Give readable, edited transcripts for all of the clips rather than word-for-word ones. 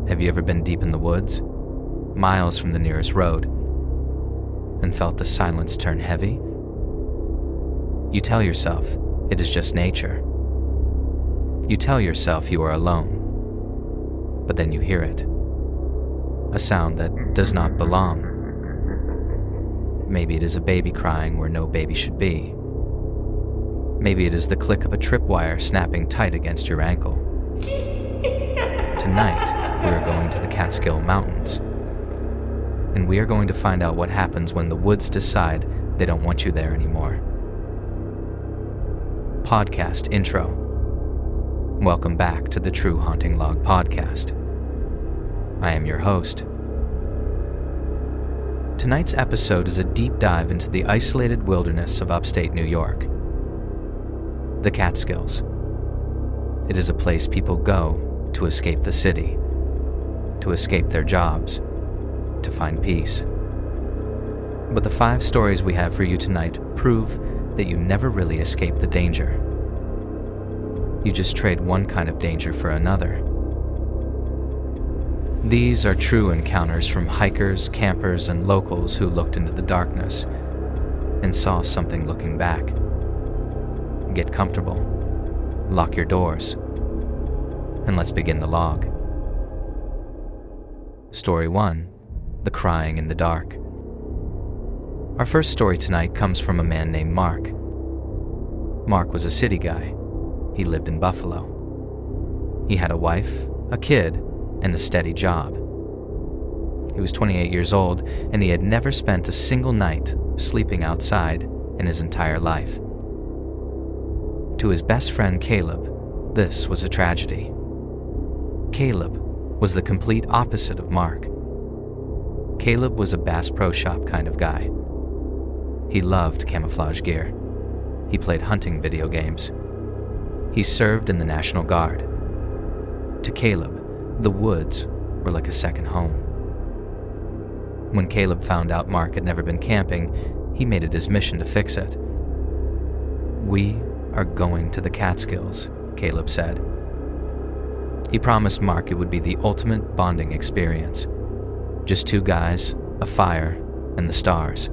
Have you ever been deep in the woods, miles from the nearest road, and felt the silence turn heavy? You tell yourself it is just nature. You tell yourself you are alone, but then you hear it. A sound that does not belong. Maybe it is a baby crying where no baby should be. Maybe it is the click of a tripwire snapping tight against your ankle. Tonight, we are going to the Catskill Mountains, and we are going to find out what happens when the woods decide they don't want you there anymore. Podcast intro. Welcome back to the True Haunting Log podcast. I am your host. Tonight's episode is a deep dive into the isolated wilderness of upstate New York. The Catskills. It is a place people go to escape the city, to escape their jobs, to find peace. But the 5 stories we have for you tonight prove that you never really escape the danger. You just trade one kind of danger for another. These are true encounters from hikers, campers, and locals who looked into the darkness and saw something looking back. Get comfortable, lock your doors, and let's begin the log. Story 1, The Crying in the Dark. Our first story tonight comes from a man named Mark. Mark was a city guy. He lived in Buffalo. He had a wife, a kid, and a steady job. He was 28 years old, and he had never spent a single night sleeping outside in his entire life. To his best friend Caleb, this was a tragedy. Caleb was the complete opposite of Mark. Caleb was a Bass Pro Shop kind of guy. He loved camouflage gear. He played hunting video games. He served in the National Guard. To Caleb, the woods were like a second home. When Caleb found out Mark had never been camping, he made it his mission to fix it. "We are going to the Catskills," Caleb said. He promised Mark it would be the ultimate bonding experience. Just 2 guys, a fire, and the stars.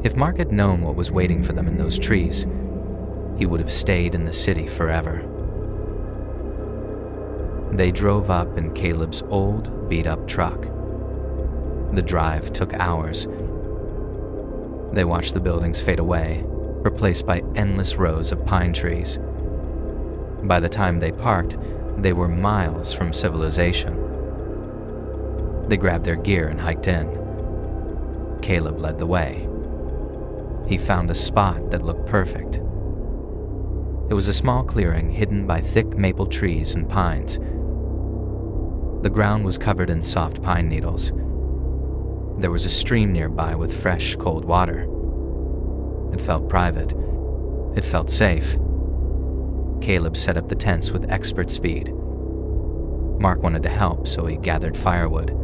If Mark had known what was waiting for them in those trees, he would have stayed in the city forever. They drove up in Caleb's old, beat-up truck. The drive took hours. They watched the buildings fade away, replaced by endless rows of pine trees. By the time they parked, they were miles from civilization. They grabbed their gear and hiked in. Caleb led the way. He found a spot that looked perfect. It was a small clearing hidden by thick maple trees and pines. The ground was covered in soft pine needles. There was a stream nearby with fresh, cold water. It felt private. It felt safe. Caleb set up the tents with expert speed. Mark wanted to help, so he gathered firewood.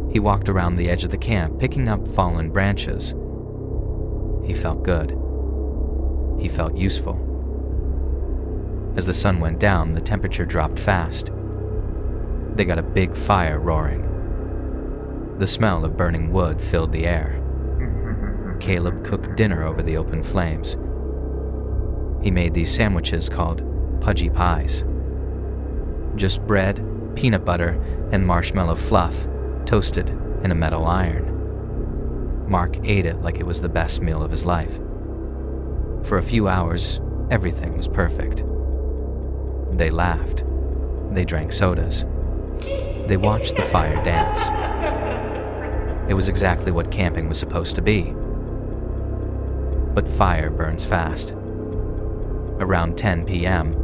He walked around the edge of the camp, picking up fallen branches. He felt good. He felt useful. As the sun went down, the temperature dropped fast. They got a big fire roaring. The smell of burning wood filled the air. Caleb cooked dinner over the open flames. He made these sandwiches called pudgy pies. Just bread, peanut butter, and marshmallow fluff toasted in a metal iron. Mark ate it like it was the best meal of his life. For a few hours, everything was perfect. They laughed. They drank sodas. They watched the fire dance. It was exactly what camping was supposed to be. But fire burns fast. Around 10 p.m.,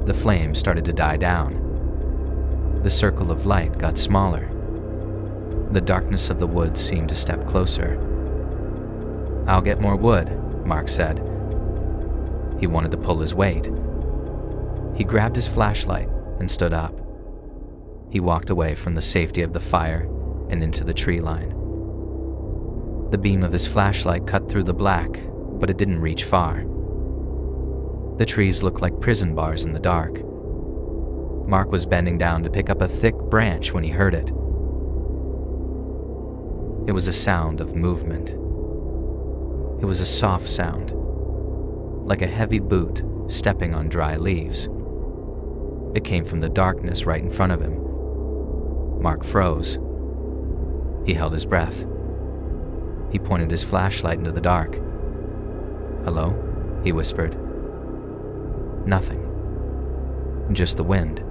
the flames started to die down. The circle of light got smaller. The darkness of the woods seemed to step closer. "I'll get more wood," Mark said. He wanted to pull his weight. He grabbed his flashlight and stood up. He walked away from the safety of the fire and into the tree line. The beam of his flashlight cut through the black, but it didn't reach far. The trees looked like prison bars in the dark. Mark was bending down to pick up a thick branch when he heard it. It was a sound of movement. It was a soft sound, like a heavy boot stepping on dry leaves. It came from the darkness right in front of him. Mark froze. He held his breath. He pointed his flashlight into the dark. "Hello?" he whispered. Nothing. Just the wind.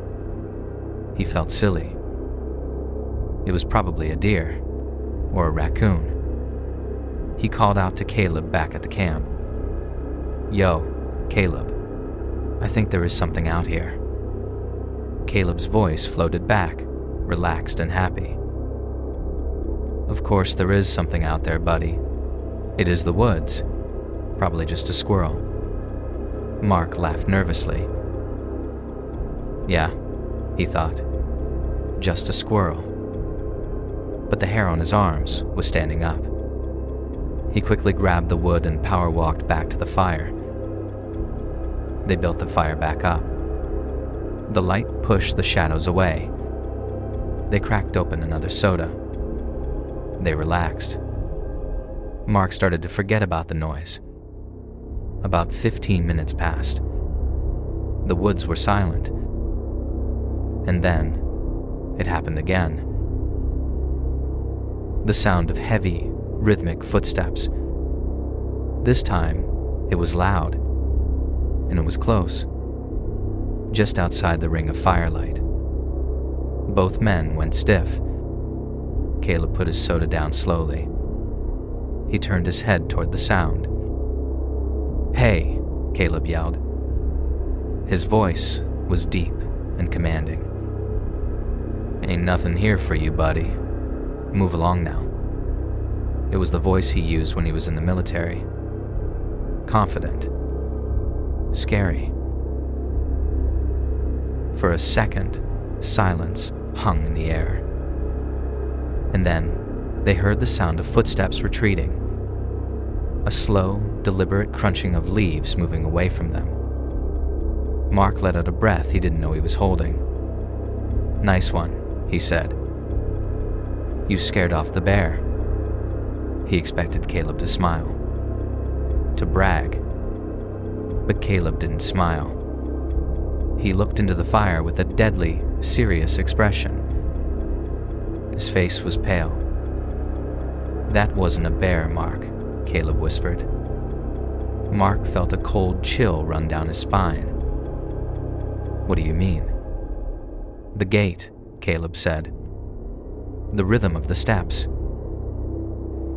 He felt silly. It was probably a deer or a raccoon. He called out to Caleb back at the camp. "Yo, Caleb, I think there is something out here." Caleb's voice floated back, relaxed and happy. "Of course there is something out there, buddy. It is the woods. Probably just a squirrel." Mark laughed nervously. Yeah, he thought. Just a squirrel. But the hair on his arms was standing up. He quickly grabbed the wood and power walked back to the fire. They built the fire back up. The light pushed the shadows away. They cracked open another soda. They relaxed. Mark started to forget about the noise. About 15 minutes passed. The woods were silent. And then, it happened again. The sound of heavy, rhythmic footsteps. This time, it was loud. And it was close. Just outside the ring of firelight. Both men went stiff. Caleb put his soda down slowly. He turned his head toward the sound. "Hey," Caleb yelled. His voice was deep and commanding. "Ain't nothing here for you, buddy. Move along now." It was the voice he used when he was in the military. Confident. Scary. For a second, silence hung in the air. And then, they heard the sound of footsteps retreating. A slow, deliberate crunching of leaves moving away from them. Mark let out a breath he didn't know he was holding. "Nice one," he said. "You scared off the bear." He expected Caleb to smile. To brag. But Caleb didn't smile. He looked into the fire with a deadly, serious expression. His face was pale. "That wasn't a bear, Mark," Caleb whispered. Mark felt a cold chill run down his spine. "What do you mean?" "The gait," Caleb said. "The rhythm of the steps."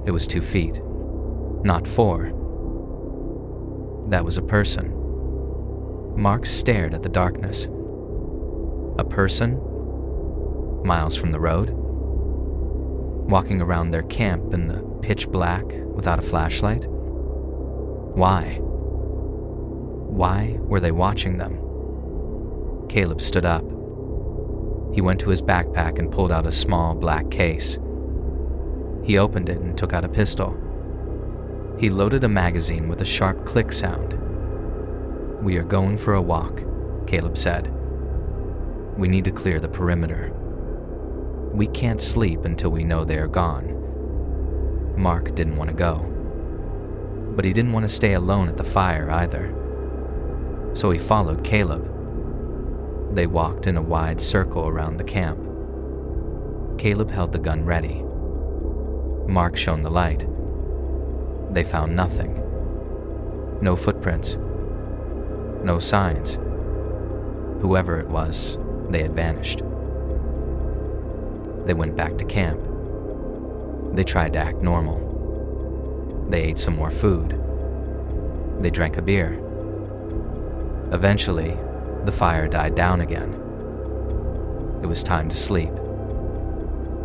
It was 2 feet, not 4. That was a person. Mark stared at the darkness. A person? Miles from the road? Walking around their camp in the pitch black without a flashlight? Why? Why were they watching them? Caleb stood up. He went to his backpack and pulled out a small black case. He opened it and took out a pistol. He loaded a magazine with a sharp click sound. "We are going for a walk," Caleb said. "We need to clear the perimeter. We can't sleep until we know they are gone." Mark didn't want to go. But he didn't want to stay alone at the fire either. So he followed Caleb. They walked in a wide circle around the camp. Caleb held the gun ready. Mark shone the light. They found nothing. No footprints. No signs. Whoever it was, they had vanished. They went back to camp. They tried to act normal. They ate some more food. They drank a beer. Eventually, the fire died down again. It was time to sleep.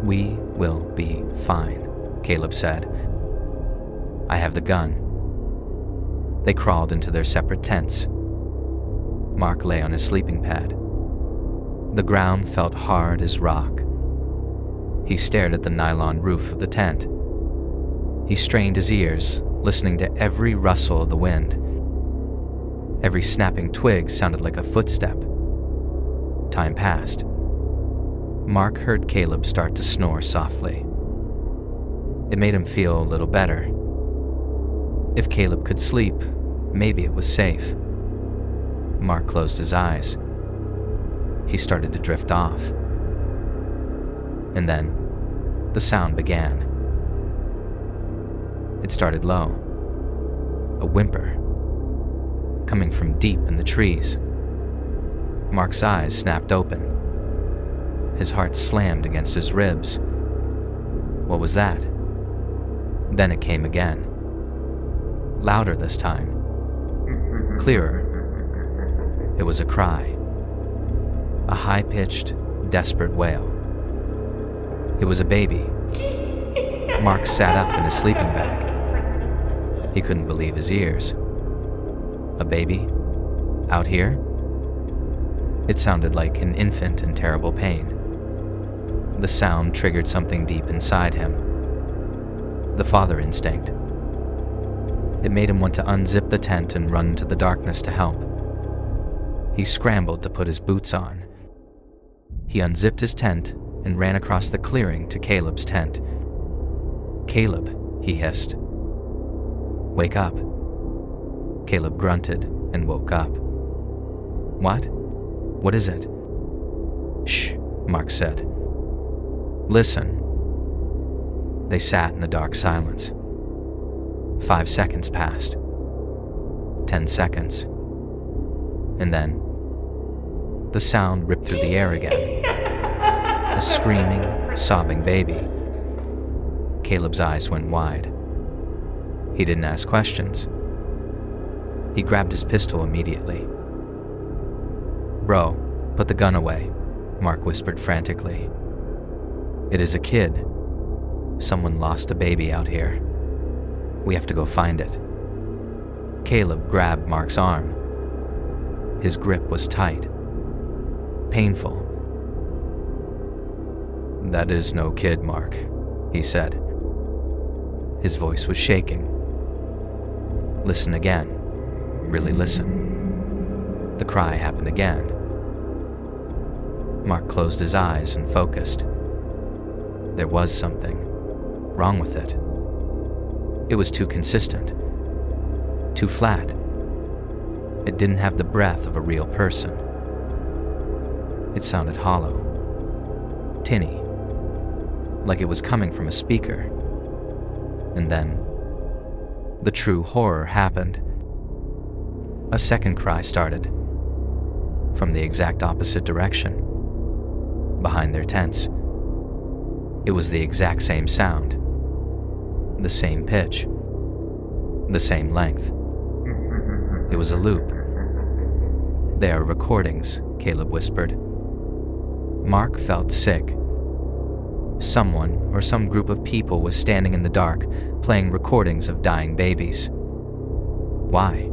"We will be fine," Caleb said. "I have the gun." They crawled into their separate tents. Mark lay on his sleeping pad. The ground felt hard as rock. He stared at the nylon roof of the tent. He strained his ears, listening to every rustle of the wind. Every snapping twig sounded like a footstep. Time passed. Mark heard Caleb start to snore softly. It made him feel a little better. If Caleb could sleep, maybe it was safe. Mark closed his eyes. He started to drift off. And then, the sound began. It started low. A whimper, coming from deep in the trees. Mark's eyes snapped open. His heart slammed against his ribs. What was that? Then it came again. Louder this time. Clearer. It was a cry. A high-pitched, desperate wail. It was a baby. Mark sat up in his sleeping bag. He couldn't believe his ears. A baby? Out here? It sounded like an infant in terrible pain. The sound triggered something deep inside him. The father instinct. It made him want to unzip the tent and run into the darkness to help. He scrambled to put his boots on. He unzipped his tent and ran across the clearing to Caleb's tent. "Caleb," he hissed. "Wake up." Caleb grunted and woke up. "What? What is it?" "Shh," Mark said. "Listen." They sat in the dark silence. 5 seconds passed. 10 seconds. And then, the sound ripped through the air again. A screaming, sobbing baby. Caleb's eyes went wide. He didn't ask questions. He grabbed his pistol immediately. "Bro, put the gun away," Mark whispered frantically. "It is a kid. Someone lost a baby out here. We have to go find it." Caleb grabbed Mark's arm. His grip was tight. Painful. "That is no kid, Mark," he said. His voice was shaking. "Listen again. Really listen." The cry happened again. Mark closed his eyes and focused. There was something wrong with it. It was too consistent. Too flat. It didn't have the breath of a real person. It sounded hollow. Tinny. Like it was coming from a speaker. And then, the true horror happened. A second cry started. From the exact opposite direction. Behind their tents. It was the exact same sound. The same pitch. The same length. It was a loop. "They are recordings," Caleb whispered. Mark felt sick. Someone or some group of people was standing in the dark, playing recordings of dying babies. Why?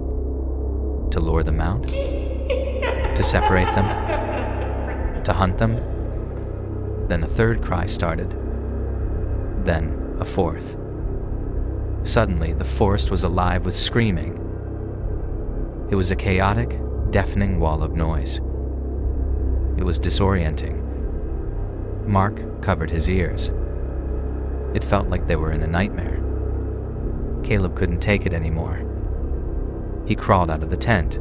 To lure them out? To separate them? To hunt them? Then a third cry started. Then a fourth. Suddenly, the forest was alive with screaming. It was a chaotic, deafening wall of noise. It was disorienting. Mark covered his ears. It felt like they were in a nightmare. Caleb couldn't take it anymore. He crawled out of the tent.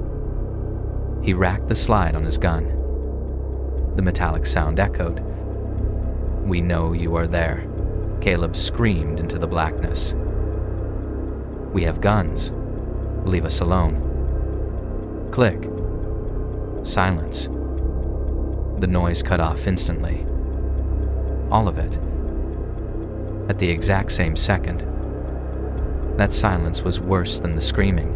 He racked the slide on his gun. The metallic sound echoed. "We know you are there," Caleb screamed into the blackness. "We have guns. Leave us alone." Click. Silence. The noise cut off instantly. All of it. At the exact same second. That silence was worse than the screaming.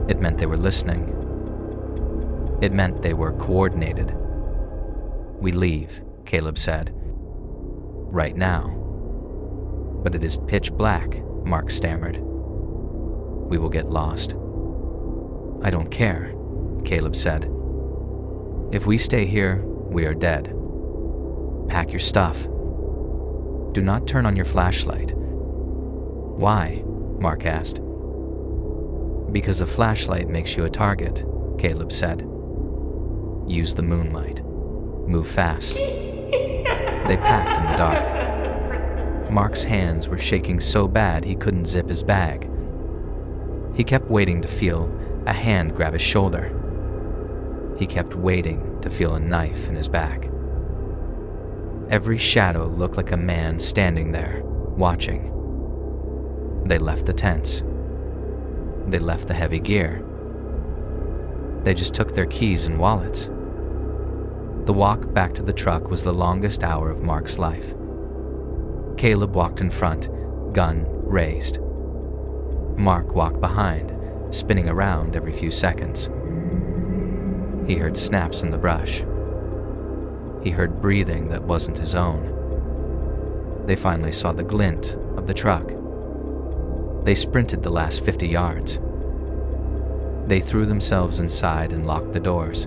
It meant they were listening. It meant they were coordinated. "We leave," Caleb said. "Right now." "But it is pitch black," Mark stammered. "We will get lost." "I don't care," Caleb said. "If we stay here, we are dead. Pack your stuff. Do not turn on your flashlight." "Why?" Mark asked. "Because a flashlight makes you a target," Caleb said. use the moonlight, move fast. They packed in the dark. Mark's hands were shaking so bad he couldn't zip his bag. He kept waiting to feel a hand grab his shoulder. He kept waiting to feel a knife in his back. Every shadow looked like a man standing there, watching. They left the tents. They left the heavy gear. They just took their keys and wallets. The walk back to the truck was the longest hour of Mark's life. Caleb walked in front, gun raised. Mark walked behind, spinning around every few seconds. He heard snaps in the brush. He heard breathing that wasn't his own. They finally saw the glint of the truck. They sprinted the last 50 yards. They threw themselves inside and locked the doors.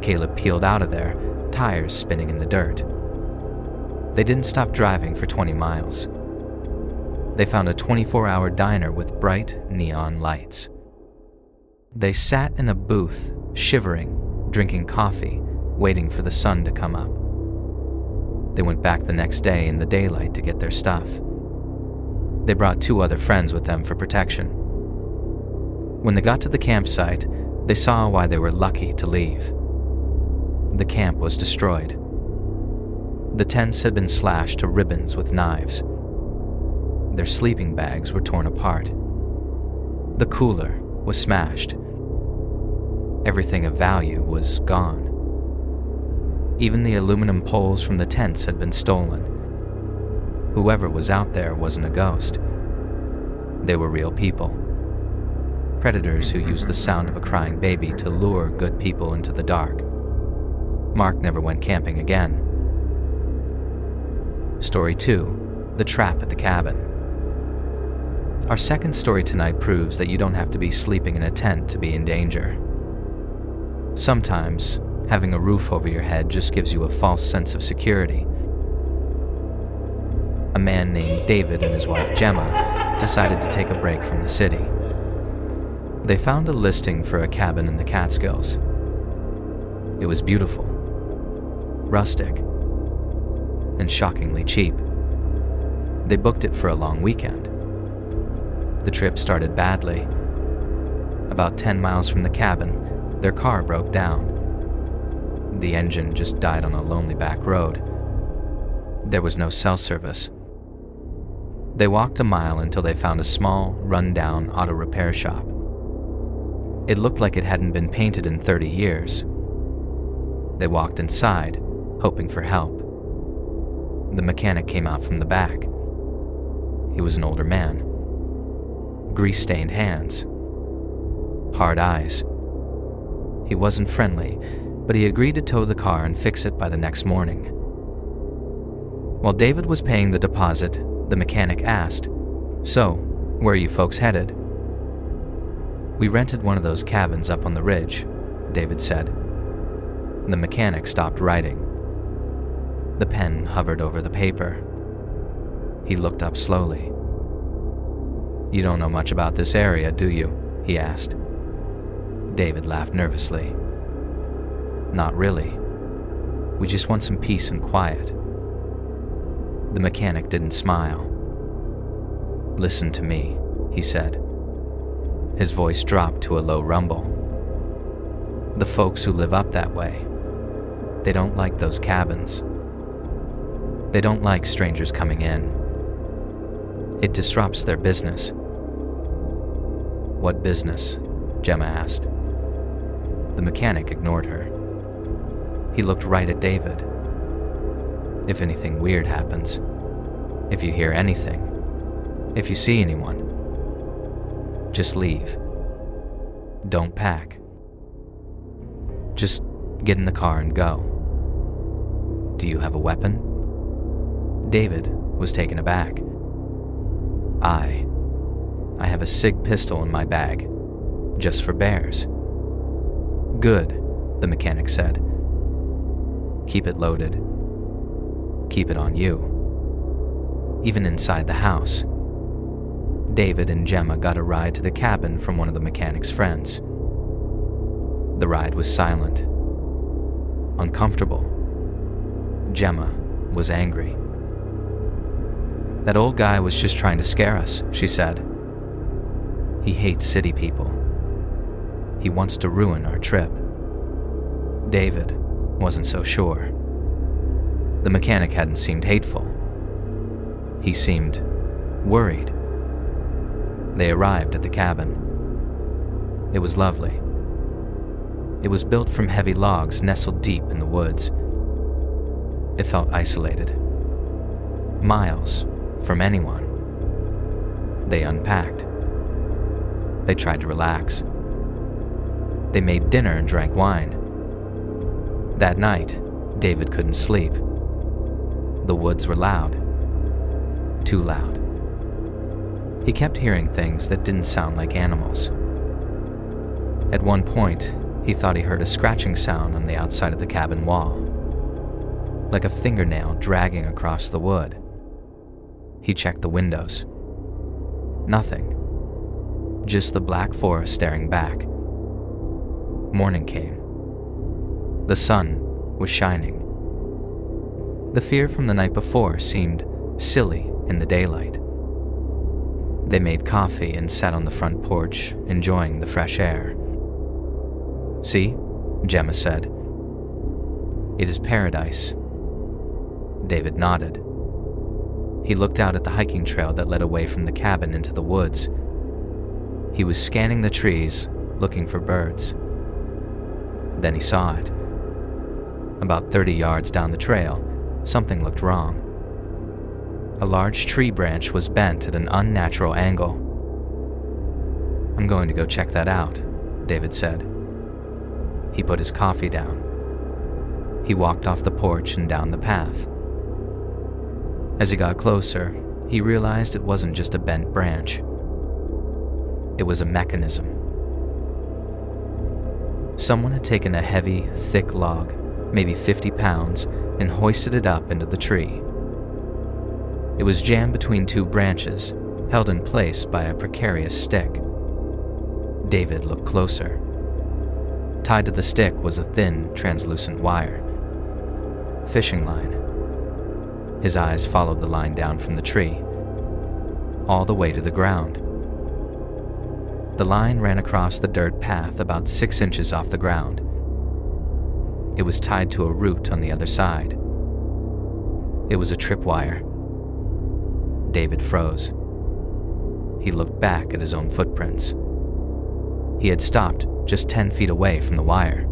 Caleb peeled out of there, tires spinning in the dirt. They didn't stop driving for 20 miles. They found a 24-hour diner with bright neon lights. They sat in a booth, shivering, drinking coffee, waiting for the sun to come up. They went back the next day in the daylight to get their stuff. They brought 2 other friends with them for protection. When they got to the campsite, they saw why they were lucky to leave. The camp was destroyed. The tents had been slashed to ribbons with knives. Their sleeping bags were torn apart. The cooler was smashed. Everything of value was gone. Even the aluminum poles from the tents had been stolen. Whoever was out there wasn't a ghost. They were real people. Predators who used the sound of a crying baby to lure good people into the dark. Mark never went camping again. Story 2, The Trap at the Cabin. Our second story tonight proves that you don't have to be sleeping in a tent to be in danger. Sometimes, having a roof over your head just gives you a false sense of security. A man named David and his wife Gemma decided to take a break from the city. They found a listing for a cabin in the Catskills. It was beautiful, rustic, and shockingly cheap. They booked it for a long weekend. The trip started badly. About 10 miles from the cabin, their car broke down. The engine just died on a lonely back road. There was no cell service. They walked a mile until they found a small, run-down auto repair shop. It looked like it hadn't been painted in 30 years. They walked inside, hoping for help. The mechanic came out from the back. He was an older man. Grease-stained hands. Hard eyes. He wasn't friendly, but he agreed to tow the car and fix it by the next morning. While David was paying the deposit, the mechanic asked, "So, where are you folks headed?" "We rented one of those cabins up on the ridge," David said. The mechanic stopped writing. The pen hovered over the paper. He looked up slowly. "You don't know much about this area, do you?" he asked. David laughed nervously. "Not really. We just want some peace and quiet." The mechanic didn't smile. "Listen to me," he said. His voice dropped to a low rumble. "The folks who live up that way, they don't like those cabins. They don't like strangers coming in. It disrupts their business." "What business?" Gemma asked. The mechanic ignored her. He looked right at David. "If anything weird happens, if you hear anything, if you see anyone, just leave. Don't pack. Just get in the car and go." "Do you have a weapon?" David was taken aback. I have a SIG pistol in my bag, just for bears." "Good," the mechanic said. "Keep it loaded. Keep it on you." Even inside the house, David and Gemma got a ride to the cabin from one of the mechanic's friends. The ride was silent, uncomfortable. Gemma was angry. "That old guy was just trying to scare us," she said. "He hates city people. He wants to ruin our trip." David wasn't so sure. The mechanic hadn't seemed hateful. He seemed worried. They arrived at the cabin. It was lovely. It was built from heavy logs nestled deep in the woods. It felt isolated, miles from anyone. They unpacked. They tried to relax. They made dinner and drank wine. That night, David couldn't sleep. The woods were loud. Too loud. He kept hearing things that didn't sound like animals. At one point, he thought he heard a scratching sound on the outside of the cabin wall, like a fingernail dragging across the wood. He checked the windows. Nothing. Just the black forest staring back. Morning came. The sun was shining. The fear from the night before seemed silly in the daylight. They made coffee and sat on the front porch, enjoying the fresh air. "See," Gemma said. "It is paradise." David nodded. He looked out at the hiking trail that led away from the cabin into the woods. He was scanning the trees, looking for birds. Then he saw it. About 30 yards down the trail, something looked wrong. A large tree branch was bent at an unnatural angle. "I'm going to go check that out," David said. He put his coffee down. He walked off the porch and down the path. As he got closer, he realized it wasn't just a bent branch. It was a mechanism. Someone had taken a heavy, thick log, maybe 50 pounds, and hoisted it up into the tree. It was jammed between two branches, held in place by a precarious stick. David looked closer. Tied to the stick was a thin, translucent wire. Fishing line. His eyes followed the line down from the tree, all the way to the ground. The line ran across the dirt path about 6 inches off the ground. It was tied to a root on the other side. It was a tripwire. David froze. He looked back at his own footprints. He had stopped just 10 feet away from the wire.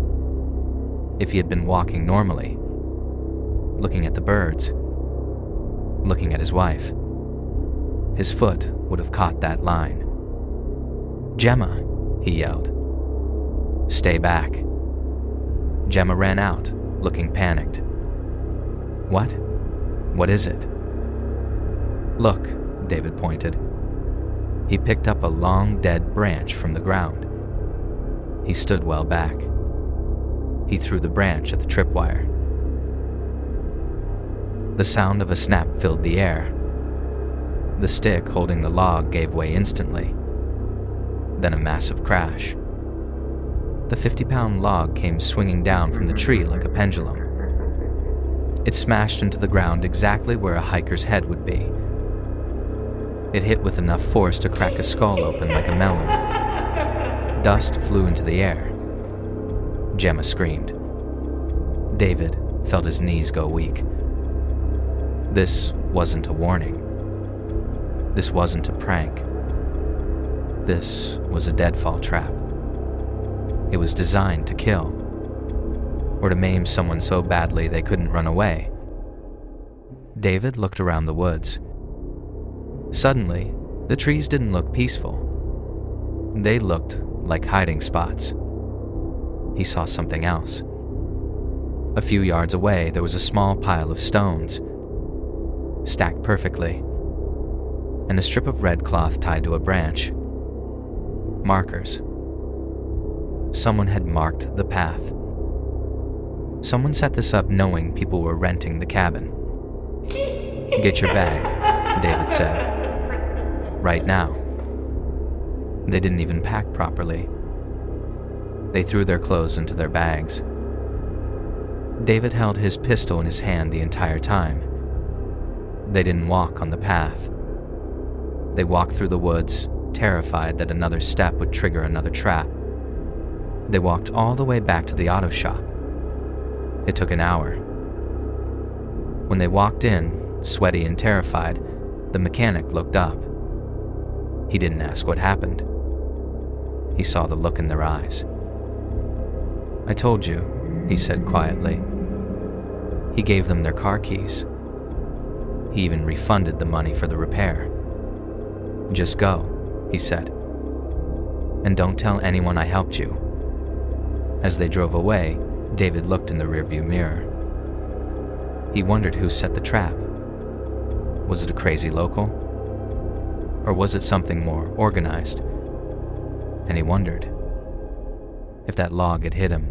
If he had been walking normally, looking at the birds, looking at his wife, his foot would have caught that line. "Gemma," he yelled. "Stay back." Gemma ran out, looking panicked. "What? What is it?" "Look," David pointed. He picked up a long, dead branch from the ground. He stood well back. He threw the branch at the tripwire. The sound of a snap filled the air. The stick holding the log gave way instantly. Then a massive crash. The 50-pound log came swinging down from the tree like a pendulum. It smashed into the ground exactly where a hiker's head would be. It hit with enough force to crack a skull open like a melon. Dust flew into the air. Gemma screamed. David felt his knees go weak. This wasn't a warning. This wasn't a prank. This was a deadfall trap. It was designed to kill, or to maim someone so badly they couldn't run away. David looked around the woods. Suddenly, the trees didn't look peaceful. They looked like hiding spots. He saw something else. A few yards away, there was a small pile of stones, stacked perfectly, and a strip of red cloth tied to a branch. Markers. Someone had marked the path. Someone set this up knowing people were renting the cabin. "Get your bag," David said. "Right now." They didn't even pack properly. They threw their clothes into their bags. David held his pistol in his hand the entire time. They didn't walk on the path. They walked through the woods, terrified that another step would trigger another trap. They walked all the way back to the auto shop. It took an hour. When they walked in, sweaty and terrified, the mechanic looked up. He didn't ask what happened. He saw the look in their eyes. "I told you," he said quietly. He gave them their car keys. He even refunded the money for the repair. "Just go," he said. "And don't tell anyone I helped you." As they drove away, David looked in the rearview mirror. He wondered who set the trap. Was it a crazy local? Or was it something more organized? And he wondered, if that log had hit him,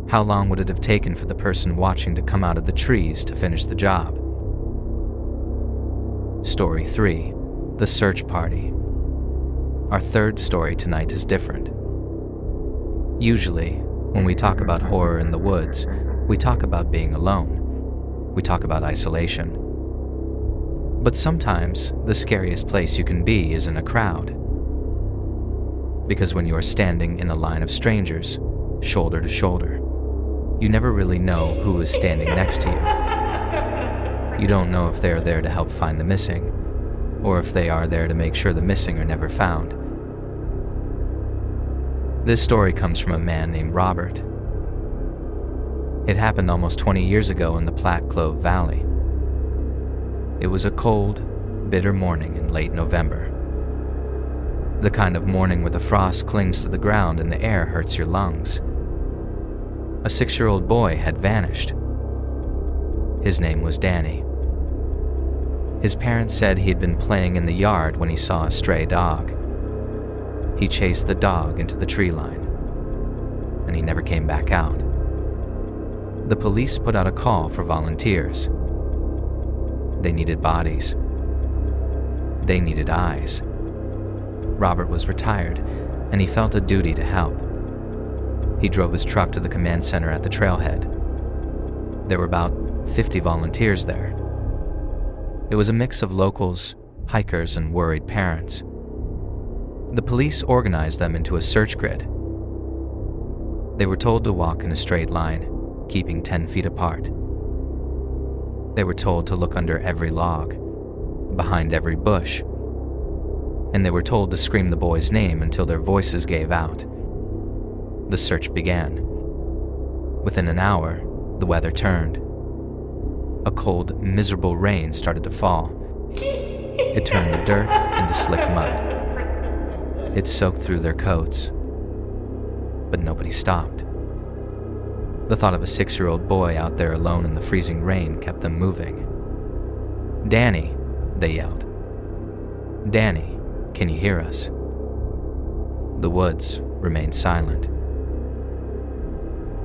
how long would it have taken for the person watching to come out of the trees to finish the job? Story 3, The Search Party. Our third story tonight is different. Usually, when we talk about horror in the woods, we talk about being alone. We talk about isolation. But sometimes, the scariest place you can be is in a crowd. Because when you are standing in a line of strangers, shoulder to shoulder, you never really know who is standing next to you. You don't know if they are there to help find the missing, or if they are there to make sure the missing are never found. This story comes from a man named Robert. It happened almost 20 years ago in the Platte Clove Valley. It was a cold, bitter morning in late November. The kind of morning where the frost clings to the ground and the air hurts your lungs. A 6-year-old boy had vanished. His name was Danny. His parents said he had been playing in the yard when he saw a stray dog. He chased the dog into the tree line, and he never came back out. The police put out a call for volunteers. They needed bodies. They needed eyes. Robert was retired, and he felt a duty to help. He drove his truck to the command center at the trailhead. There were about 50 volunteers there. It was a mix of locals, hikers, and worried parents. The police organized them into a search grid. They were told to walk in a straight line, keeping 10 feet apart. They were told to look under every log, behind every bush, and they were told to scream the boy's name until their voices gave out. The search began. Within an hour, the weather turned. A cold, miserable rain started to fall. It turned the dirt into slick mud. It soaked through their coats. But nobody stopped. The thought of a 6-year-old boy out there alone in the freezing rain kept them moving. "Danny," they yelled. "Danny, can you hear us?" The woods remained silent.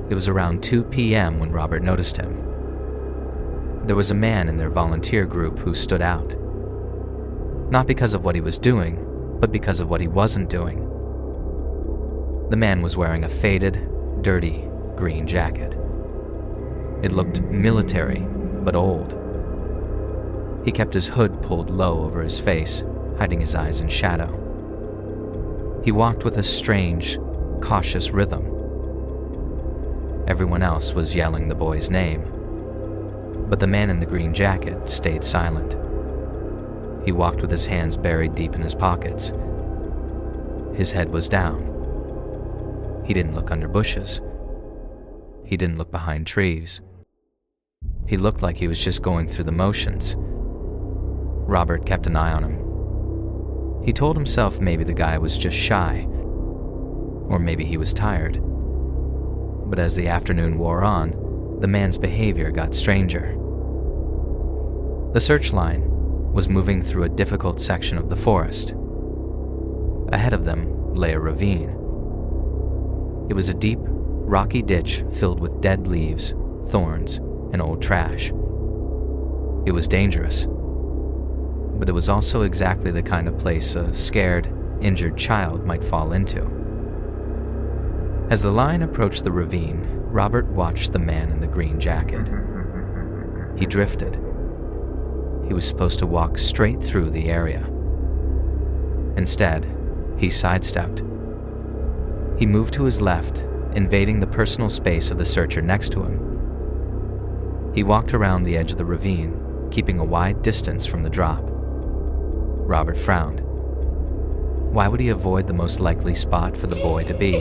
It was around 2 p.m. when Robert noticed him. There was a man in their volunteer group who stood out. Not because of what he was doing, but because of what he wasn't doing. The man was wearing a faded, dirty, green jacket. It looked military, but old. He kept his hood pulled low over his face, hiding his eyes in shadow. He walked with a strange, cautious rhythm. Everyone else was yelling the boy's name, but the man in the green jacket stayed silent. He walked with his hands buried deep in his pockets. His head was down. He didn't look under bushes. He didn't look behind trees. He looked like he was just going through the motions. Robert kept an eye on him. He told himself maybe the guy was just shy, or maybe he was tired. But as the afternoon wore on, the man's behavior got stranger. The search line was moving through a difficult section of the forest. Ahead of them lay a ravine. It was a deep, rocky ditch filled with dead leaves, thorns, and old trash. It was dangerous, but it was also exactly the kind of place a scared, injured child might fall into. As the line approached the ravine, Robert watched the man in the green jacket. He drifted. He was supposed to walk straight through the area. Instead, he sidestepped. He moved to his left, invading the personal space of the searcher next to him. He walked around the edge of the ravine, keeping a wide distance from the drop. Robert frowned. Why would he avoid the most likely spot for the boy to be?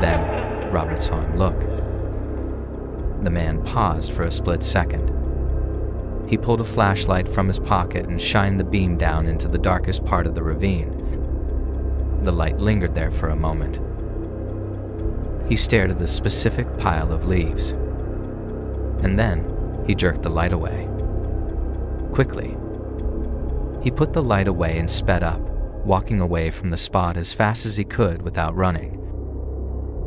Then, Robert saw him look. The man paused for a split second. He pulled a flashlight from his pocket and shined the beam down into the darkest part of the ravine. The light lingered there for a moment. He stared at the specific pile of leaves. And then, he jerked the light away. Quickly. He put the light away and sped up, walking away from the spot as fast as he could without running.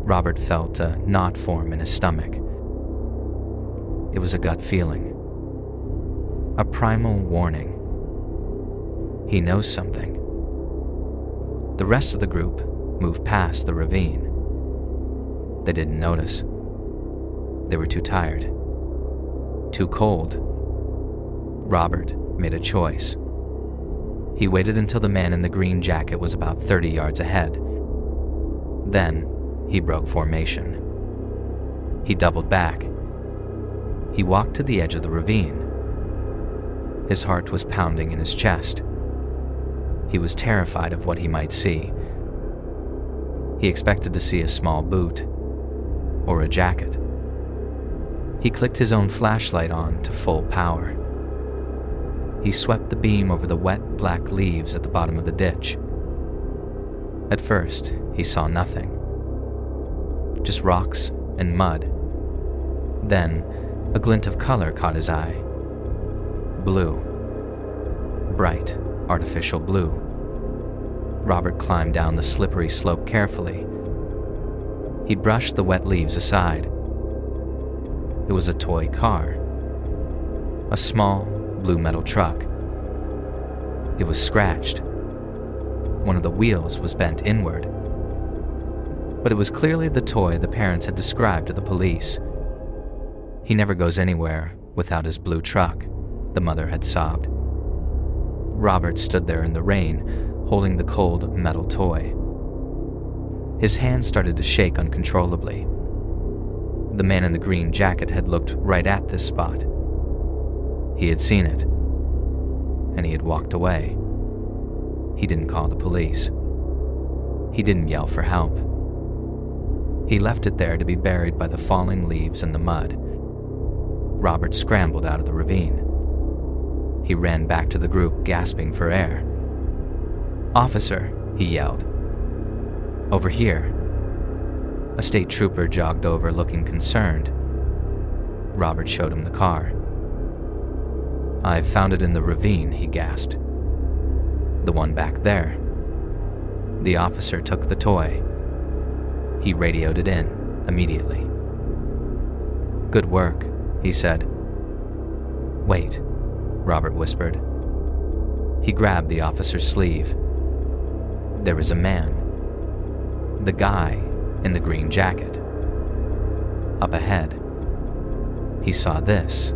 Robert felt a knot form in his stomach. It was a gut feeling. A primal warning. He knows something. The rest of the group moved past the ravine. They didn't notice. They were too tired. Too cold. Robert made a choice. He waited until the man in the green jacket was about 30 yards ahead. Then, he broke formation. He doubled back. He walked to the edge of the ravine. His heart was pounding in his chest. He was terrified of what he might see. He expected to see a small boot or a jacket. He clicked his own flashlight on to full power. He swept the beam over the wet black leaves at the bottom of the ditch. At first, he saw nothing. Just rocks and mud. Then, a glint of color caught his eye. Blue. Bright, artificial blue. Robert climbed down the slippery slope carefully. He brushed the wet leaves aside. It was a toy car. A small, blue metal truck. It was scratched. One of the wheels was bent inward. But it was clearly the toy the parents had described to the police. He never goes anywhere without his blue truck, the mother had sobbed. Robert stood there in the rain, holding the cold metal toy. His hands started to shake uncontrollably. The man in the green jacket had looked right at this spot. He had seen it, and he had walked away. He didn't call the police. He didn't yell for help. He left it there to be buried by the falling leaves and the mud. Robert scrambled out of the ravine. He ran back to the group, gasping for air. "Officer," he yelled. "Over here." A state trooper jogged over, looking concerned. Robert showed him the car. "I found it in the ravine," he gasped. "The one back there." The officer took the toy. He radioed it in immediately. "Good work," he said. "Wait," Robert whispered. He grabbed the officer's sleeve. There was a man. The guy in the green jacket. Up ahead. He saw this.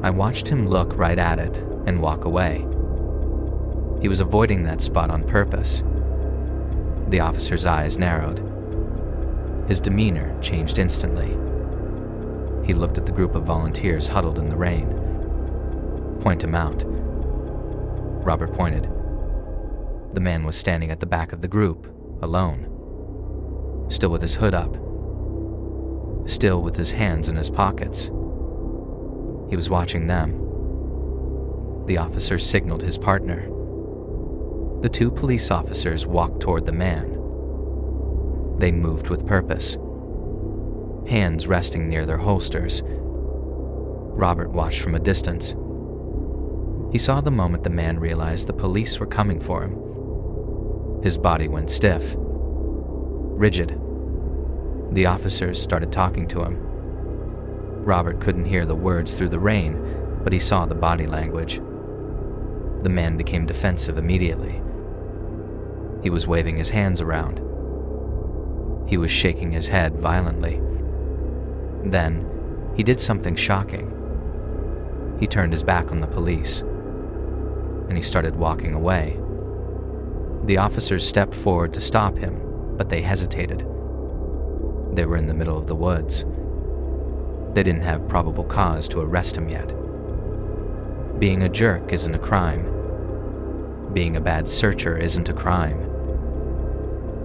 I watched him look right at it and walk away. He was avoiding that spot on purpose. The officer's eyes narrowed. His demeanor changed instantly. He looked at the group of volunteers huddled in the rain. "Point him out." Robert pointed. The man was standing at the back of the group, alone. Still with his hood up. Still with his hands in his pockets. He was watching them. The officer signaled his partner. The two police officers walked toward the man. They moved with purpose, hands resting near their holsters. Robert watched from a distance. He saw the moment the man realized the police were coming for him. His body went stiff, rigid. The officers started talking to him. Robert couldn't hear the words through the rain, but he saw the body language. The man became defensive immediately. He was waving his hands around. He was shaking his head violently. Then, he did something shocking. He turned his back on the police, and he started walking away. The officers stepped forward to stop him, but they hesitated. They were in the middle of the woods. They didn't have probable cause to arrest him yet. Being a jerk isn't a crime. Being a bad searcher isn't a crime.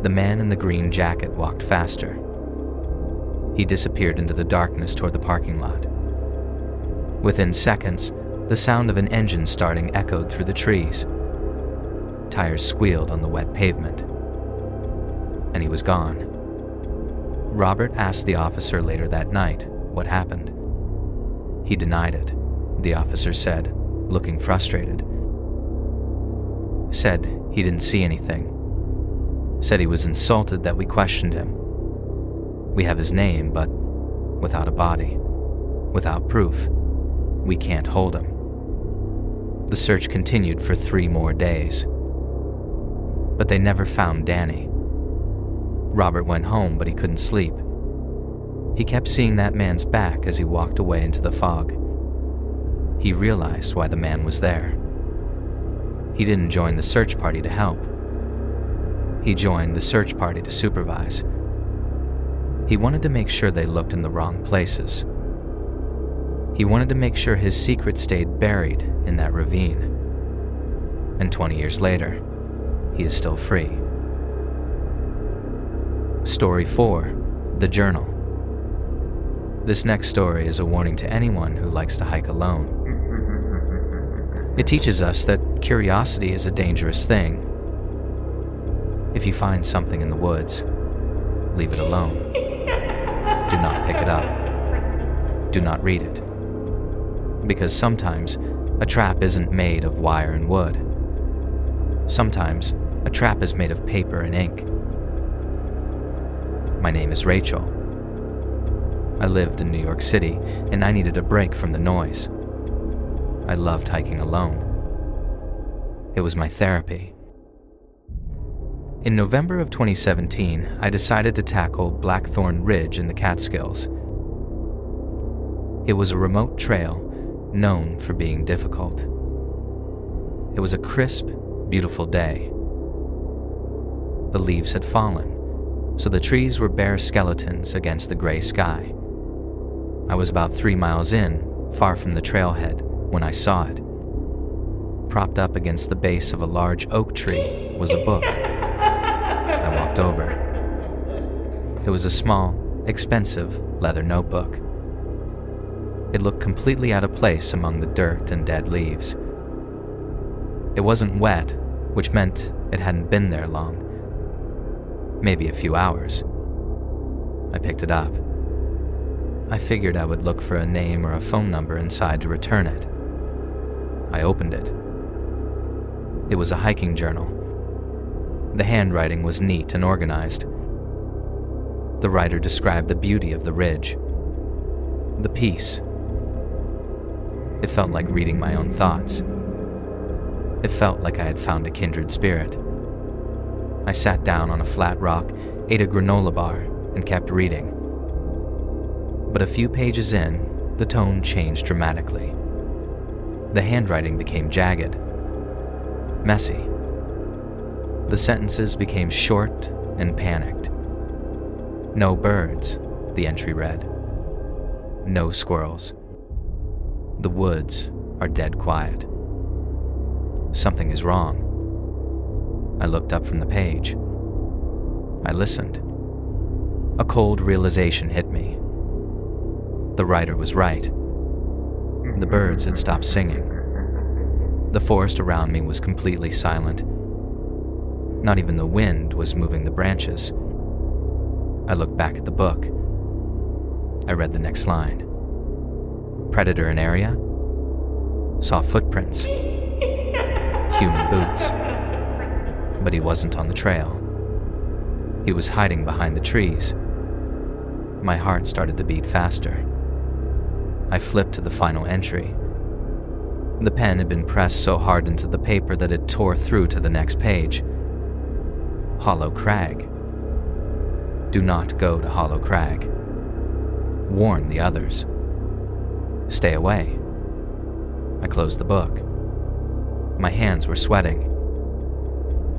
The man in the green jacket walked faster. He disappeared into the darkness toward the parking lot. Within seconds, the sound of an engine starting echoed through the trees. Tires squealed on the wet pavement. And he was gone. Robert asked the officer later that night what happened. He denied it, the officer said, looking frustrated. Said he didn't see anything. Said he was insulted that we questioned him. We have his name, but without a body, without proof, we can't hold him. The search continued for 3 more days. But they never found Danny. Robert went home, but he couldn't sleep. He kept seeing that man's back as he walked away into the fog. He realized why the man was there. He didn't join the search party to help. He joined the search party to supervise. He wanted to make sure they looked in the wrong places. He wanted to make sure his secret stayed buried in that ravine. And 20 years later, he is still free. Story 4, The Journal. This next story is a warning to anyone who likes to hike alone. It teaches us that curiosity is a dangerous thing. If you find something in the woods, leave it alone. Do not pick it up. Do not read it. Because sometimes a trap isn't made of wire and wood. Sometimes a trap is made of paper and ink. My name is Rachel. I lived in New York City, and I needed a break from the noise. I loved hiking alone. It was my therapy. In November of 2017, I decided to tackle Blackthorn Ridge in the Catskills. It was a remote trail known for being difficult. It was a crisp, beautiful day. The leaves had fallen, so the trees were bare skeletons against the gray sky. I was about 3 miles in, far from the trailhead, when I saw it. Propped up against the base of a large oak tree was a book. I walked over. It was a small, expensive leather notebook. It looked completely out of place among the dirt and dead leaves. It wasn't wet, which meant it hadn't been there long. Maybe a few hours. I picked it up. I figured I would look for a name or a phone number inside to return it. I opened it. It was a hiking journal. The handwriting was neat and organized. The writer described the beauty of the ridge, the peace. It felt like reading my own thoughts. It felt like I had found a kindred spirit. I sat down on a flat rock, ate a granola bar, and kept reading. But a few pages in, the tone changed dramatically. The handwriting became jagged, messy. The sentences became short and panicked. No birds, the entry read. No squirrels. The woods are dead quiet. Something is wrong. I looked up from the page. I listened. A cold realization hit me. The writer was right. The birds had stopped singing. The forest around me was completely silent. Not even the wind was moving the branches. I looked back at the book. I read the next line. Predator in area. Saw footprints. Human boots. But he wasn't on the trail. He was hiding behind the trees. My heart started to beat faster. I flipped to the final entry. The pen had been pressed so hard into the paper that it tore through to the next page. Hollow CRAG. Do not go to Hollow Crag. Warn the others. Stay away. I closed the book. My hands were sweating.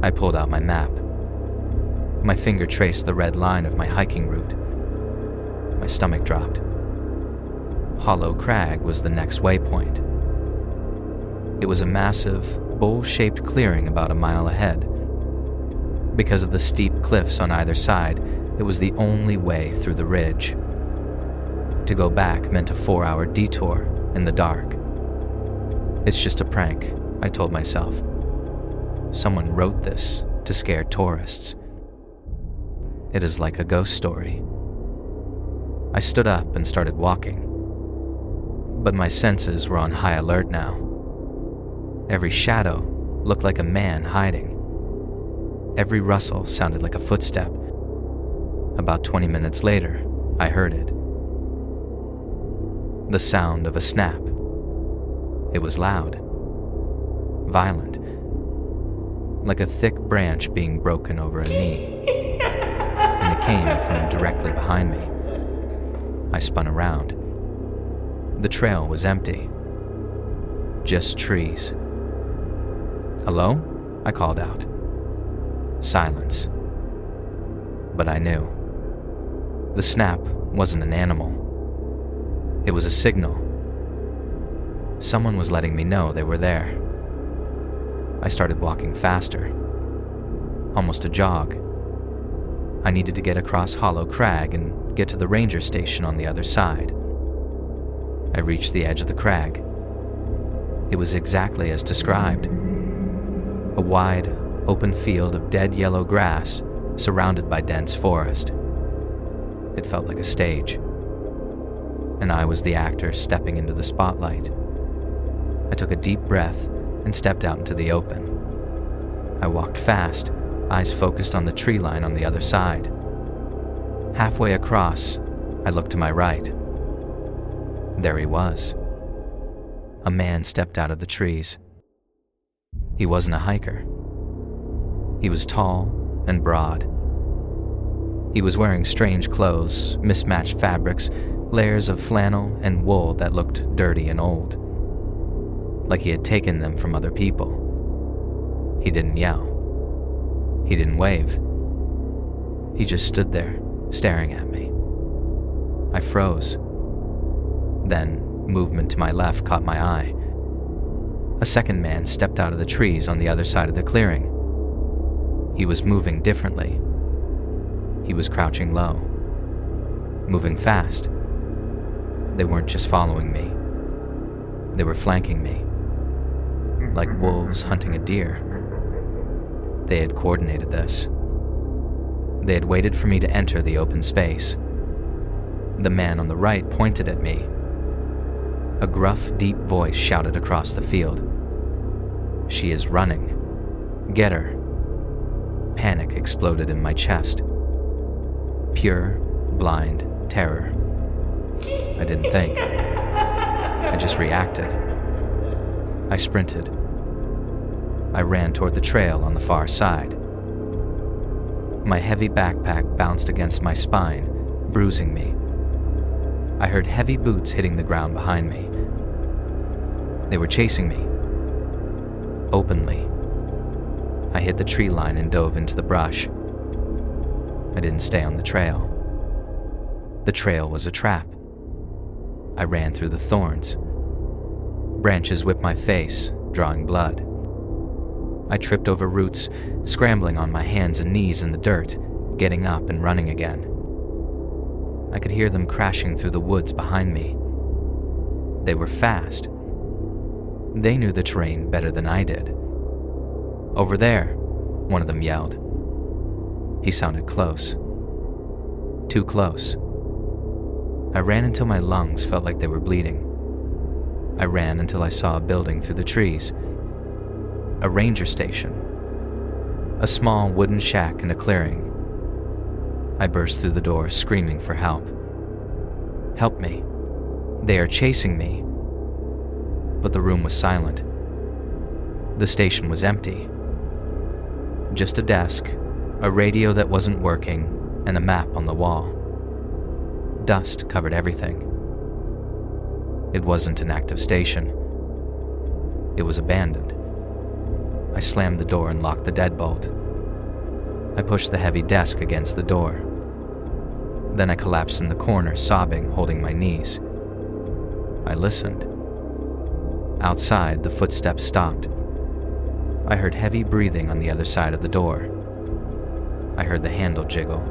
I pulled out my map. My finger traced the red line of my hiking route. My stomach dropped. Hollow Crag was the next waypoint. It was a massive, bowl-shaped clearing about a mile ahead. Because of the steep cliffs on either side, it was the only way through the ridge. To go back meant a 4-hour detour in the dark. It's just a prank, I told myself. Someone wrote this to scare tourists. It is like a ghost story. I stood up and started walking. But my senses were on high alert now. Every shadow looked like a man hiding. Every rustle sounded like a footstep. About 20 minutes later, I heard it. The sound of a snap. It was loud, violent, like a thick branch being broken over a knee, and it came from directly behind me. I spun around. The trail was empty. Just trees. Hello? I called out. Silence. But I knew. The snap wasn't an animal. It was a signal. Someone was letting me know they were there. I started walking faster. Almost a jog. I needed to get across Hollow Crag and get to the ranger station on the other side. I reached the edge of the crag. It was exactly as described. A wide, open field of dead yellow grass surrounded by dense forest. It felt like a stage, and I was the actor stepping into the spotlight. I took a deep breath and stepped out into the open. I walked fast, eyes focused on the tree line on the other side. Halfway across, I looked to my right. There he was. A man stepped out of the trees. He wasn't a hiker. He was tall and broad. He was wearing strange clothes, mismatched fabrics, layers of flannel and wool that looked dirty and old, like he had taken them from other people. He didn't yell. He didn't wave. He just stood there, staring at me. I froze. Then, movement to my left caught my eye. A second man stepped out of the trees on the other side of the clearing. He was moving differently. He was crouching low, moving fast. They weren't just following me. They were flanking me, like wolves hunting a deer. They had coordinated this. They had waited for me to enter the open space. The man on the right pointed at me. A gruff, deep voice shouted across the field. "She is running. Get her." Panic exploded in my chest. Pure, blind terror. I didn't think. I just reacted. I sprinted. I ran toward the trail on the far side. My heavy backpack bounced against my spine, bruising me. I heard heavy boots hitting the ground behind me. They were chasing me. Openly. I hit the tree line and dove into the brush. I didn't stay on the trail. The trail was a trap. I ran through the thorns. Branches whipped my face, drawing blood. I tripped over roots, scrambling on my hands and knees in the dirt, getting up and running again. I could hear them crashing through the woods behind me. They were fast. They knew the terrain better than I did. "Over there," one of them yelled. He sounded close. Too close. I ran until my lungs felt like they were bleeding. I ran until I saw a building through the trees. A ranger station. A small wooden shack in a clearing. I burst through the door, screaming for help. "Help me. They are chasing me." But the room was silent. The station was empty. Just a desk, a radio that wasn't working, and a map on the wall. Dust covered everything. It wasn't an active station. It was abandoned. I slammed the door and locked the deadbolt. I pushed the heavy desk against the door. Then I collapsed in the corner, sobbing, holding my knees. I listened. Outside, the footsteps stopped. I heard heavy breathing on the other side of the door. I heard the handle jiggle.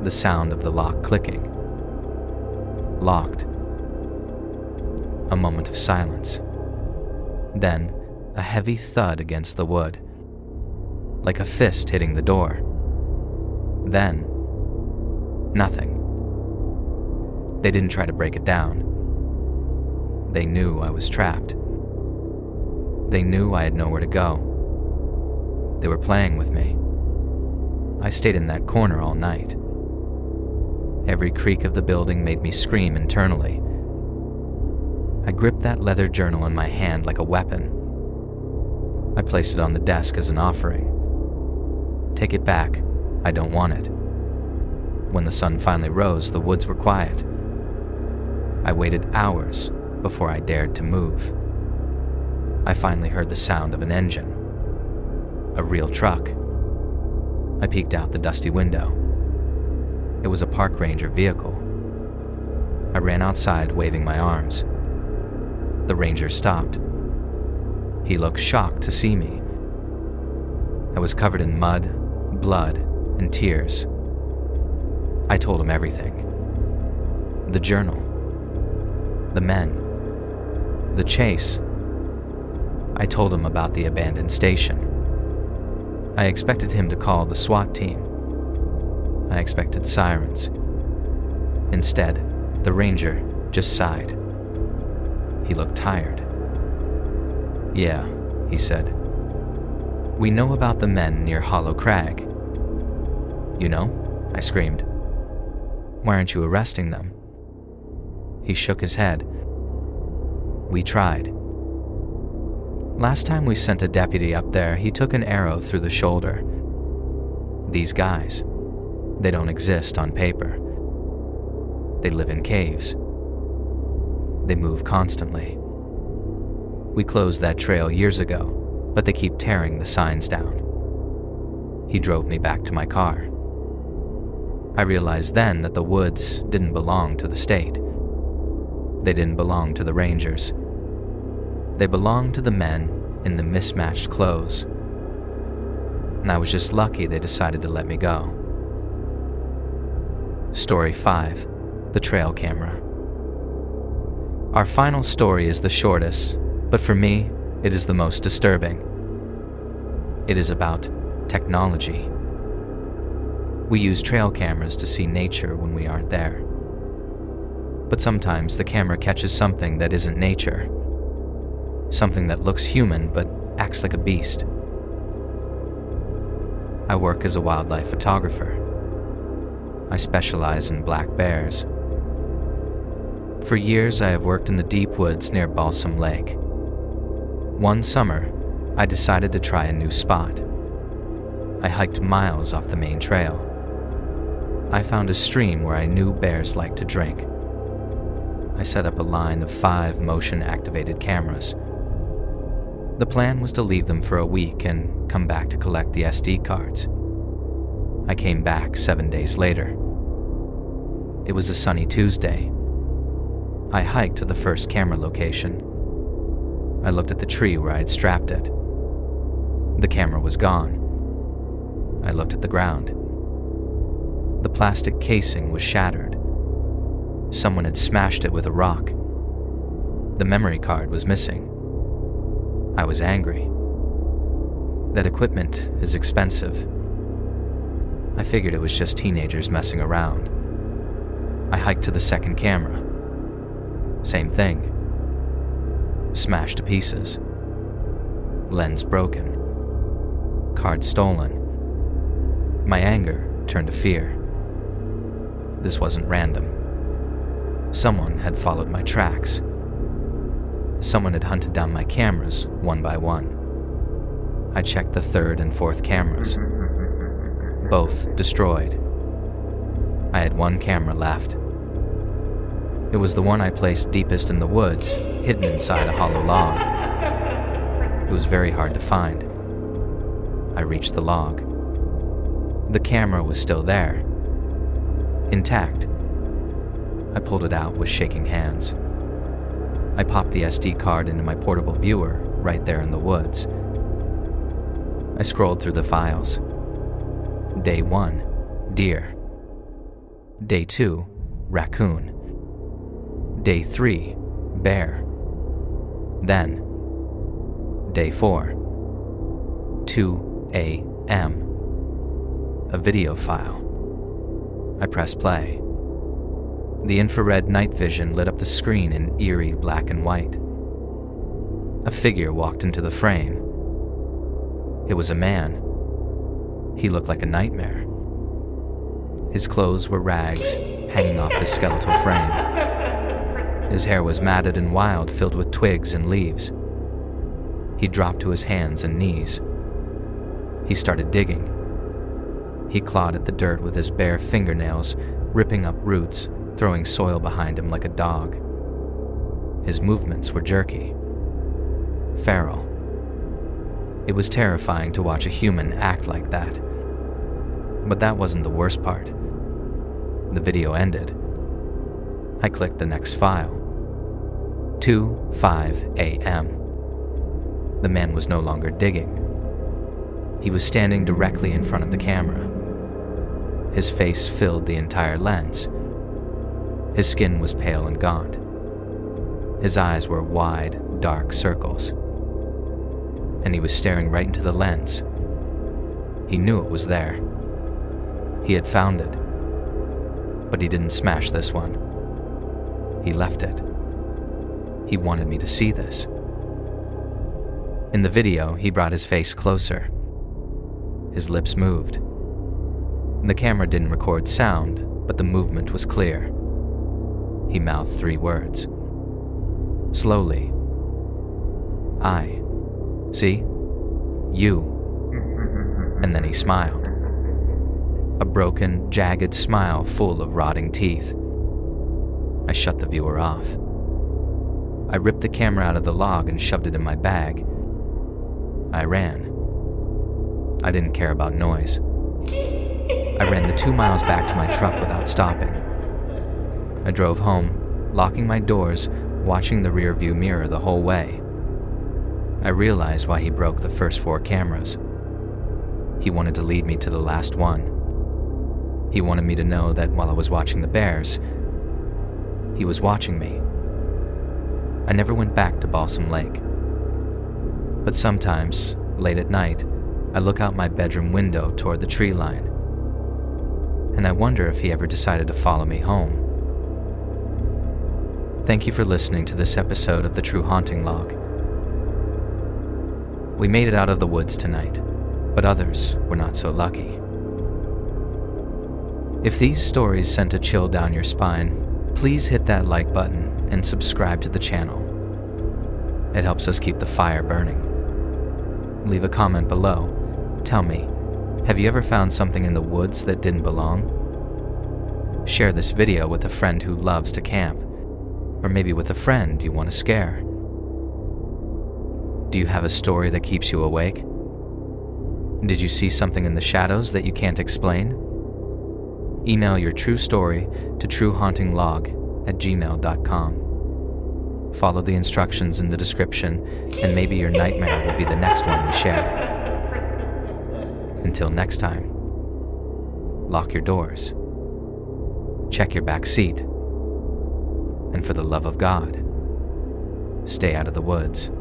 The sound of the lock clicking. Locked. A moment of silence. Then, a heavy thud against the wood, like a fist hitting the door. Then, nothing. They didn't try to break it down. They knew I was trapped. They knew I had nowhere to go. They were playing with me. I stayed in that corner all night. Every creak of the building made me scream internally. I gripped that leather journal in my hand like a weapon. I placed it on the desk as an offering. Take it back. I don't want it. When the sun finally rose, the woods were quiet. I waited hours before I dared to move. I finally heard the sound of an engine. A real truck. I peeked out the dusty window. It was a park ranger vehicle. I ran outside, waving my arms. The ranger stopped. He looked shocked to see me. I was covered in mud, blood, and tears. I told him everything. The journal. The men. The chase. I told him about the abandoned station. I expected him to call the SWAT team. I expected sirens. Instead, the ranger just sighed. He looked tired. Yeah, he said. We know about the men near Hollow Crag. You know? I screamed. Why aren't you arresting them? He shook his head. We tried. Last time we sent a deputy up there, he took an arrow through the shoulder. These guys, they don't exist on paper. They live in caves. They move constantly. We closed that trail years ago, but they keep tearing the signs down. He drove me back to my car. I realized then that the woods didn't belong to the state. They didn't belong to the rangers. They belonged to the men in the mismatched clothes. And I was just lucky they decided to let me go. Story 5. The Trail Camera. Our final story is the shortest, but for me, it is the most disturbing. It is about technology. We use trail cameras to see nature when we aren't there. But sometimes the camera catches something that isn't nature. Something that looks human but acts like a beast. I work as a wildlife photographer. I specialize in black bears. For years, I have worked in the deep woods near Balsam Lake. One summer, I decided to try a new spot. I hiked miles off the main trail. I found a stream where I knew bears liked to drink. I set up a line of 5 motion-activated cameras. The plan was to leave them for a week and come back to collect the SD cards. I came back 7 days later. It was a sunny Tuesday. I hiked to the first camera location. I looked at the tree where I had strapped it. The camera was gone. I looked at the ground. The plastic casing was shattered. Someone had smashed it with a rock. The memory card was missing. I was angry. That equipment is expensive. I figured it was just teenagers messing around. I hiked to the second camera. Same thing. Smashed to pieces. Lens broken. Card stolen. My anger turned to fear. This wasn't random. Someone had followed my tracks. Someone had hunted down my cameras one by one. I checked the third and fourth cameras. Both destroyed. I had one camera left. It was the one I placed deepest in the woods, hidden inside a hollow log. It was very hard to find. I reached the log. The camera was still there, intact. I pulled it out with shaking hands. I popped the SD card into my portable viewer right there in the woods. I scrolled through the files. Day 1, deer. Day 2, raccoon. Day 3, bear. Then, Day 4, 2 a.m. A video file. I pressed play. The infrared night vision lit up the screen in eerie black and white. A figure walked into the frame. It was a man. He looked like a nightmare. His clothes were rags hanging off his skeletal frame. His hair was matted and wild, filled with twigs and leaves. He dropped to his hands and knees. He started digging. He clawed at the dirt with his bare fingernails, ripping up roots, throwing soil behind him like a dog. His movements were jerky, feral. It was terrifying to watch a human act like that. But that wasn't the worst part. The video ended. I clicked the next file. 2:05 a.m. The man was no longer digging. He was standing directly in front of the camera. His face filled the entire lens. His skin was pale and gaunt. His eyes were wide, dark circles. And he was staring right into the lens. He knew it was there. He had found it. But he didn't smash this one. He left it. He wanted me to see this. In the video, he brought his face closer. His lips moved. The camera didn't record sound, but the movement was clear. He mouthed 3 words. Slowly. I. See? You. And then he smiled. A broken, jagged smile full of rotting teeth. I shut the viewer off. I ripped the camera out of the log and shoved it in my bag. I ran. I didn't care about noise. I ran the 2 miles back to my truck without stopping. I drove home, locking my doors, watching the rearview mirror the whole way. I realized why he broke the first 4 cameras. He wanted to lead me to the last one. He wanted me to know that while I was watching the bears, he was watching me. I never went back to Balsam Lake. But sometimes, late at night, I look out my bedroom window toward the tree line, and I wonder if he ever decided to follow me home. Thank you for listening to this episode of the True Haunting Log. We made it out of the woods tonight, but others were not so lucky. If these stories sent a chill down your spine, please hit that like button and subscribe to the channel. It helps us keep the fire burning. Leave a comment below. Tell me, have you ever found something in the woods that didn't belong? Share this video with a friend who loves to camp, or maybe with a friend you want to scare. Do you have a story that keeps you awake? Did you see something in the shadows that you can't explain? Email your true story to truehauntinglog@gmail.com. Follow the instructions in the description, and maybe your nightmare will be the next one we share. Until next time, lock your doors, check your back seat, and for the love of God, stay out of the woods.